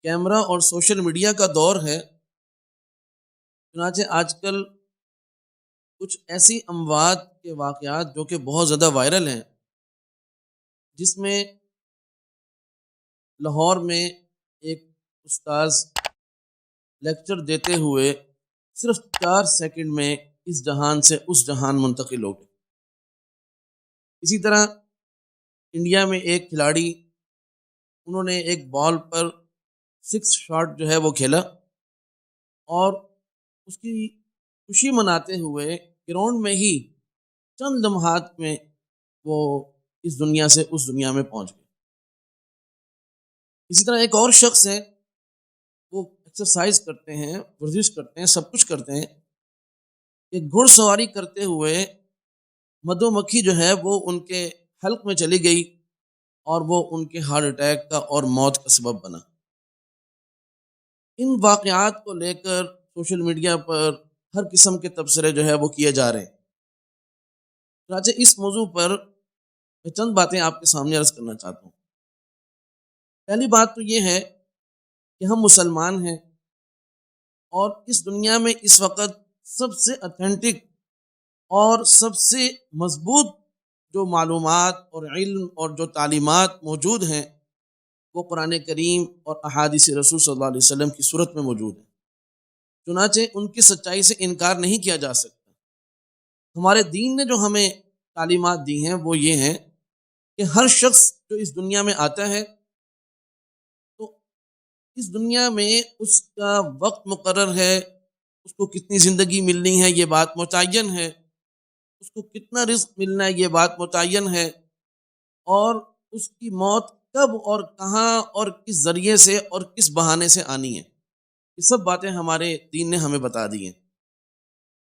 Camera اور social media کا دور ہے، چنانچہ آج کل کچھ ایسی اموات کے واقعات جو کہ بہت زیادہ وائرل ہیں، جس میں لاہور میں ایک استاذ لیکچر دیتے ہوئے صرف 4 سیکنڈ میں اس جہان سے اس جہان منتقل ہو گئے۔ اسی طرح انڈیا میں ایک کھلاڑی، انہوں نے ایک بال پر 6 شاٹ جو ہے وہ کھیلا، اور اس کی خوشی مناتے ہوئے گراؤنڈ میں ہی چند لمحات میں وہ اس دنیا سے اس دنیا میں پہنچ گئے۔ اسی طرح ایک اور شخص ہے، وہ ایکسرسائز کرتے ہیں، ورزش کرتے ہیں، سب کچھ کرتے ہیں، ایک گھڑ سواری کرتے ہوئے مدو مکھی جو ہے وہ ان کے حلق میں چلی گئی اور وہ ان کے ہارٹ اٹیک کا اور موت کا سبب بنا۔ ان واقعات کو لے کر سوشل میڈیا پر ہر قسم کے تبصرے جو ہے وہ کیے جا رہے ہیں۔ چنانچہ اس موضوع پر میں چند باتیں آپ کے سامنے عرض کرنا چاہتا ہوں۔ پہلی بات تو یہ ہے کہ ہم مسلمان ہیں، اور اس دنیا میں اس وقت سب سے اتھینٹک اور سب سے مضبوط جو معلومات اور علم اور جو تعلیمات موجود ہیں، وہ قرآن کریم اور احادیث رسول صلی اللہ علیہ وسلم کی صورت میں موجود ہیں۔ چنانچہ ان کی سچائی سے انکار نہیں کیا جا سکتا۔ ہمارے دین نے جو ہمیں تعلیمات دی ہیں وہ یہ ہیں کہ ہر شخص جو اس دنیا میں آتا ہے، تو اس دنیا میں اس کا وقت مقرر ہے، اس کو کتنی زندگی ملنی ہے یہ بات متعین ہے، اس کو کتنا رزق ملنا ہے یہ بات متعین ہے، اور اس کی موت کب اور کہاں اور کس ذریعے سے اور کس بہانے سے آنی ہے، یہ سب باتیں ہمارے دین نے ہمیں بتا دی ہیں۔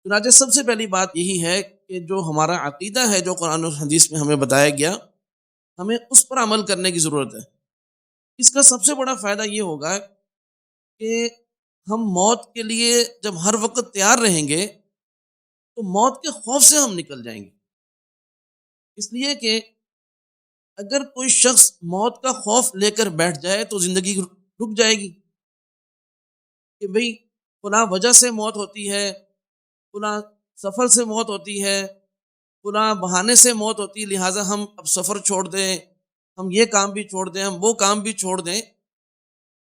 چنانچہ سب سے پہلی بات یہی ہے کہ جو ہمارا عقیدہ ہے، جو قرآن و حدیث میں ہمیں بتایا گیا، ہمیں اس پر عمل کرنے کی ضرورت ہے۔ اس کا سب سے بڑا فائدہ یہ ہوگا کہ ہم موت کے لیے جب ہر وقت تیار رہیں گے تو موت کے خوف سے ہم نکل جائیں گے۔ اس لیے کہ اگر کوئی شخص موت کا خوف لے کر بیٹھ جائے تو زندگی رک جائے گی، کہ بھئی فلاں وجہ سے موت ہوتی ہے، فلاں سفر سے موت ہوتی ہے، فلاں بہانے سے موت ہوتی ہے، لہٰذا ہم اب سفر چھوڑ دیں، ہم یہ کام بھی چھوڑ دیں، ہم وہ کام بھی چھوڑ دیں۔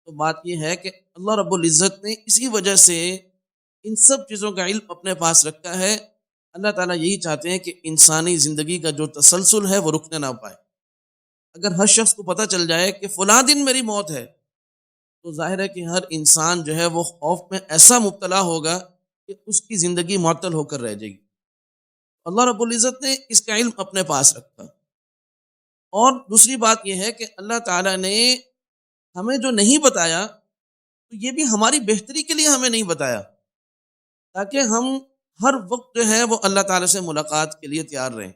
تو بات یہ ہے کہ اللہ رب العزت نے اسی وجہ سے ان سب چیزوں کا علم اپنے پاس رکھا ہے۔ اللہ تعالیٰ یہی چاہتے ہیں کہ انسانی زندگی کا جو تسلسل ہے وہ رکنے نہ پائے۔ اگر ہر شخص کو پتہ چل جائے کہ فلاں دن میری موت ہے، تو ظاہر ہے کہ ہر انسان جو ہے وہ خوف میں ایسا مبتلا ہوگا کہ اس کی زندگی معطل ہو کر رہ جائے گی۔ اللہ رب العزت نے اس کا علم اپنے پاس رکھا۔ اور دوسری بات یہ ہے کہ اللہ تعالیٰ نے ہمیں جو نہیں بتایا، تو یہ بھی ہماری بہتری کے لیے ہمیں نہیں بتایا، تاکہ ہم ہر وقت جو ہے وہ اللہ تعالیٰ سے ملاقات کے لیے تیار رہیں۔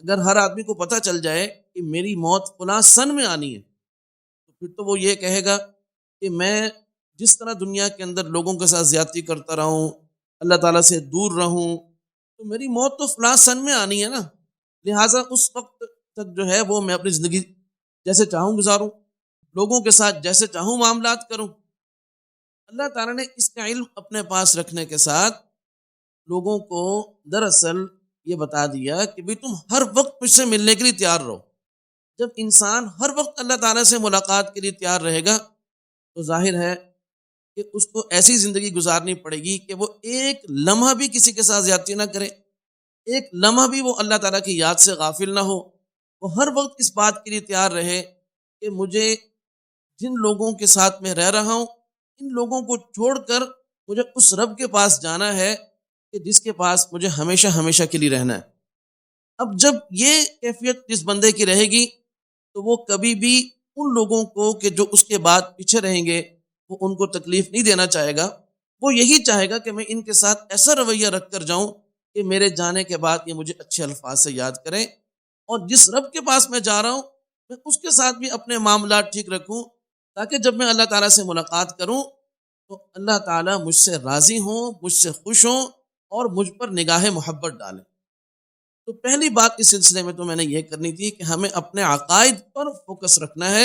اگر ہر آدمی کو پتہ چل جائے کہ میری موت فلاں سن میں آنی ہے، تو پھر تو وہ یہ کہے گا کہ میں جس طرح دنیا کے اندر لوگوں کے ساتھ زیادتی کرتا رہوں، اللہ تعالیٰ سے دور رہوں، تو میری موت تو فلاں سن میں آنی ہے نا، لہٰذا اس وقت تک جو ہے وہ میں اپنی زندگی جیسے چاہوں گزاروں، لوگوں کے ساتھ جیسے چاہوں معاملات کروں۔ اللہ تعالیٰ نے اس کا علم اپنے پاس رکھنے کے ساتھ لوگوں کو دراصل یہ بتا دیا کہ بھی تم ہر وقت مجھ سے ملنے کے لیے تیار رہو۔ جب انسان ہر وقت اللہ تعالیٰ سے ملاقات کے لیے تیار رہے گا، تو ظاہر ہے کہ اس کو ایسی زندگی گزارنی پڑے گی کہ وہ ایک لمحہ بھی کسی کے ساتھ زیادتی نہ کرے، ایک لمحہ بھی وہ اللہ تعالیٰ کی یاد سے غافل نہ ہو۔ وہ ہر وقت اس بات کے لیے تیار رہے کہ مجھے جن لوگوں کے ساتھ میں رہ رہا ہوں، ان لوگوں کو چھوڑ کر مجھے اس رب کے پاس جانا ہے کہ جس کے پاس مجھے ہمیشہ ہمیشہ کے لیے رہنا ہے۔ اب جب یہ کیفیت جس بندے کی رہے گی، تو وہ کبھی بھی ان لوگوں کو کہ جو اس کے بعد پیچھے رہیں گے، وہ ان کو تکلیف نہیں دینا چاہے گا۔ وہ یہی چاہے گا کہ میں ان کے ساتھ ایسا رویہ رکھ کر جاؤں کہ میرے جانے کے بعد یہ مجھے اچھے الفاظ سے یاد کریں، اور جس رب کے پاس میں جا رہا ہوں میں اس کے ساتھ بھی اپنے معاملات ٹھیک رکھوں، تاکہ جب میں اللہ تعالیٰ سے ملاقات کروں تو اللہ تعالیٰ مجھ سے راضی ہوں، مجھ سے خوش ہوں، اور مجھ پر نگاہ محبت ڈالیں۔ تو پہلی بات اس سلسلے میں تو میں نے یہ کرنی تھی کہ ہمیں اپنے عقائد پر فوکس رکھنا ہے۔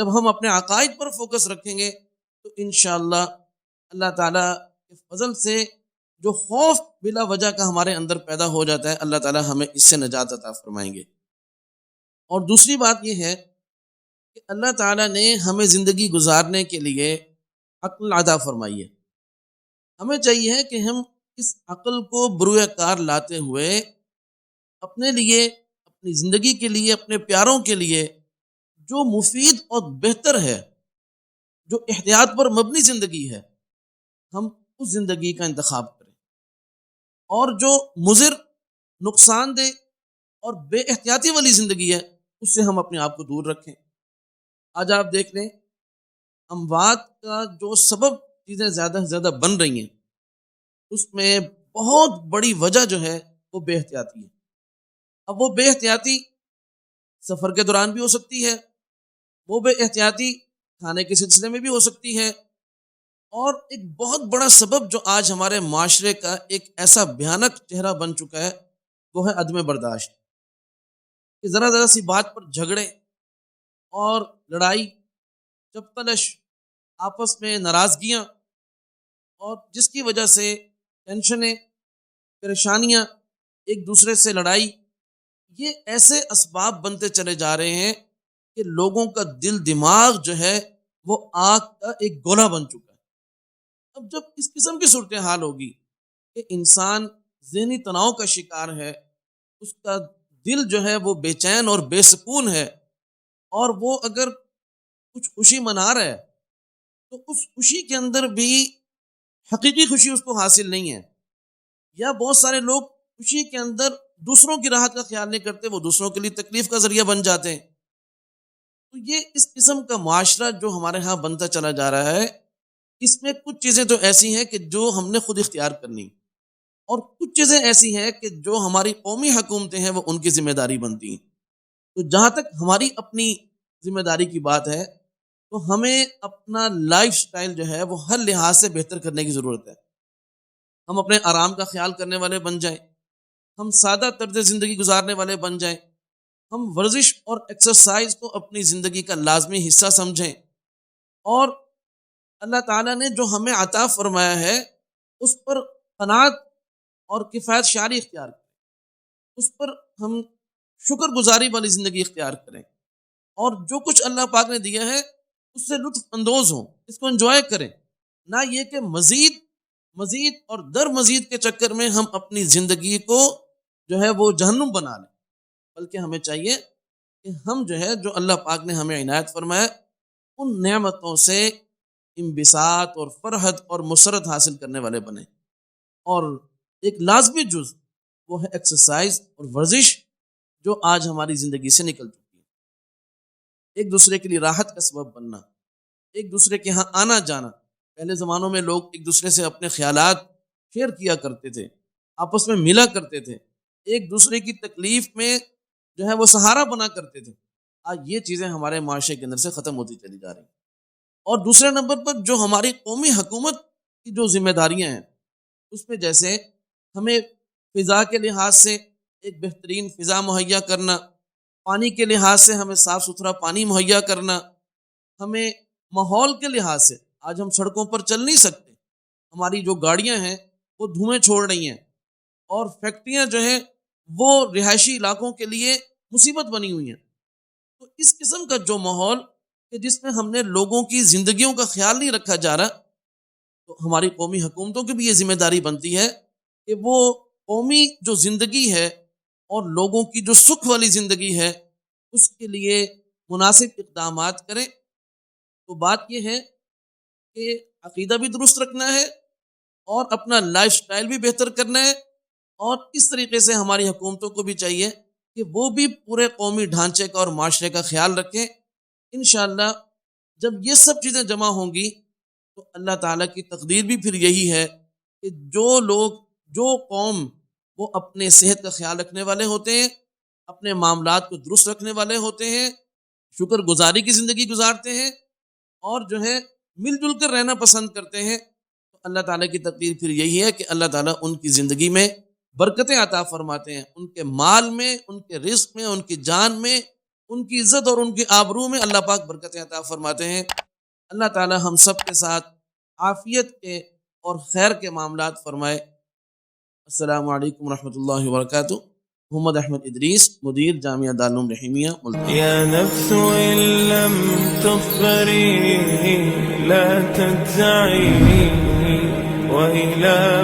جب ہم اپنے عقائد پر فوکس رکھیں گے تو انشاءاللہ اللہ تعالیٰ کے فضل سے جو خوف بلا وجہ کا ہمارے اندر پیدا ہو جاتا ہے، اللہ تعالیٰ ہمیں اس سے نجات عطا فرمائیں گے۔ اور دوسری بات یہ ہے کہ اللہ تعالیٰ نے ہمیں زندگی گزارنے کے لیے عقل عطا فرمائی ہے۔ ہمیں چاہیے کہ ہم اس عقل کو بروئے کار لاتے ہوئے اپنے لیے، اپنی زندگی کے لیے، اپنے پیاروں کے لیے جو مفید اور بہتر ہے، جو احتیاط پر مبنی زندگی ہے، ہم اس زندگی کا انتخاب کریں، اور جو مضر، نقصان دہ اور بے احتیاطی والی زندگی ہے اس سے ہم اپنے آپ کو دور رکھیں۔ آج آپ دیکھ لیں، اموات کا جو سبب چیزیں زیادہ سے زیادہ بن رہی ہیں، اس میں بہت بڑی وجہ جو ہے وہ بے احتیاطی ہے۔ اب وہ بے احتیاطی سفر کے دوران بھی ہو سکتی ہے، وہ بے احتیاطی کھانے کے سلسلے میں بھی ہو سکتی ہے، اور ایک بہت بڑا سبب جو آج ہمارے معاشرے کا ایک ایسا بھیانک چہرہ بن چکا ہے وہ ہے عدم برداشت، کہ ذرا ذرا سی بات پر جھگڑے اور لڑائی، چپتلش، آپس میں ناراضگیاں، اور جس کی وجہ سے ٹینشنیں، پریشانیاں، ایک دوسرے سے لڑائی، یہ ایسے اسباب بنتے چلے جا رہے ہیں کہ لوگوں کا دل دماغ جو ہے وہ آگ کا ایک گولہ بن چکا ہے۔ اب جب اس قسم کی صورتحال ہوگی کہ انسان ذہنی تناؤ کا شکار ہے، اس کا دل جو ہے وہ بے چین اور بے سکون ہے، اور وہ اگر کچھ خوشی منا رہا ہے تو اس خوشی کے اندر بھی حقیقی خوشی اس کو حاصل نہیں ہے، یا بہت سارے لوگ خوشی کے اندر دوسروں کی راحت کا خیال نہیں کرتے، وہ دوسروں کے لیے تکلیف کا ذریعہ بن جاتے ہیں۔ تو یہ اس قسم کا معاشرہ جو ہمارے ہاں بنتا چلا جا رہا ہے، اس میں کچھ چیزیں تو ایسی ہیں کہ جو ہم نے خود اختیار کرنی، اور کچھ چیزیں ایسی ہیں کہ جو ہماری قومی حکومتیں ہیں وہ ان کی ذمہ داری بنتی ہیں۔ تو جہاں تک ہماری اپنی ذمہ داری کی بات ہے تو ہمیں اپنا لائف سٹائل جو ہے وہ ہر لحاظ سے بہتر کرنے کی ضرورت ہے۔ ہم اپنے آرام کا خیال کرنے والے بن جائیں، ہم سادہ طرز زندگی گزارنے والے بن جائیں، ہم ورزش اور ایکسرسائز کو اپنی زندگی کا لازمی حصہ سمجھیں، اور اللہ تعالیٰ نے جو ہمیں عطا فرمایا ہے اس پر قناعت اور کفایت شعاری اختیار کریں، اس پر ہم شکر گزاری والی زندگی اختیار کریں، اور جو کچھ اللہ پاک نے دیا ہے اس سے لطف اندوز ہوں، اس کو انجوائے کریں، نہ یہ کہ مزید مزید اور در مزید کے چکر میں ہم اپنی زندگی کو جو ہے وہ جہنم بنا لیں، بلکہ ہمیں چاہیے کہ ہم جو ہے جو اللہ پاک نے ہمیں عنایت فرمایا ان نعمتوں سے انبساط اور فرحت اور مسرت حاصل کرنے والے بنیں۔ اور ایک لازمی جز وہ ہے ایکسرسائز اور ورزش، جو آج ہماری زندگی سے نکل چکی ہے۔ ایک دوسرے کے لیے راحت کا سبب بننا، ایک دوسرے کے ہاں آنا جانا۔ پہلے زمانوں میں لوگ ایک دوسرے سے اپنے خیالات شیئر کیا کرتے تھے، آپس میں ملا کرتے تھے، ایک دوسرے کی تکلیف میں جو ہے وہ سہارا بنا کرتے تھے۔ آج یہ چیزیں ہمارے معاشرے کے اندر سے ختم ہوتی چلی جا رہی ہیں۔ اور دوسرے نمبر پر جو ہماری قومی حکومت کی جو ذمہ داریاں ہیں، اس میں جیسے ہمیں فضا کے لحاظ سے ایک بہترین فضا مہیا کرنا، پانی کے لحاظ سے ہمیں صاف ستھرا پانی مہیا کرنا، ہمیں ماحول کے لحاظ سے آج ہم سڑکوں پر چل نہیں سکتے، ہماری جو گاڑیاں ہیں وہ دھوئیں چھوڑ رہی ہیں، اور فیکٹریاں جو ہیں وہ رہائشی علاقوں کے لیے مصیبت بنی ہوئی ہیں۔ تو اس قسم کا جو ماحول کہ جس میں ہم نے لوگوں کی زندگیوں کا خیال نہیں رکھا جا رہا، تو ہماری قومی حکومتوں کی بھی یہ ذمہ داری بنتی ہے کہ وہ قومی جو زندگی ہے اور لوگوں کی جو سکھ والی زندگی ہے اس کے لیے مناسب اقدامات کریں۔ تو بات یہ ہے کہ عقیدہ بھی درست رکھنا ہے، اور اپنا لائف سٹائل بھی بہتر کرنا ہے، اور اس طریقے سے ہماری حکومتوں کو بھی چاہیے کہ وہ بھی پورے قومی ڈھانچے کا اور معاشرے کا خیال رکھیں۔ انشاءاللہ جب یہ سب چیزیں جمع ہوں گی تو اللہ تعالیٰ کی تقدیر بھی پھر یہی ہے کہ جو لوگ، جو قوم وہ اپنے صحت کا خیال رکھنے والے ہوتے ہیں، اپنے معاملات کو درست رکھنے والے ہوتے ہیں، شکر گزاری کی زندگی گزارتے ہیں، اور جو ہے مل جل کر رہنا پسند کرتے ہیں، تو اللہ تعالیٰ کی تقدیر پھر یہی ہے کہ اللہ تعالیٰ ان کی زندگی میں برکتیں عطا فرماتے ہیں، ان کے مال میں، ان کے رزق میں، ان کی جان میں، ان کی عزت اور ان کی آبرو میں اللہ پاک برکتیں عطا فرماتے ہیں۔ اللہ تعالی ہم سب کے ساتھ عافیت کے اور خیر کے معاملات فرمائے۔ السلام علیکم ورحمۃ اللہ وبرکاتہ۔ محمد احمد ادریس، مدیر جامعہ دارالعلوم رحیمیہ، ملتان۔ يا نفس إن لم تصبري لا تجزعي وإلى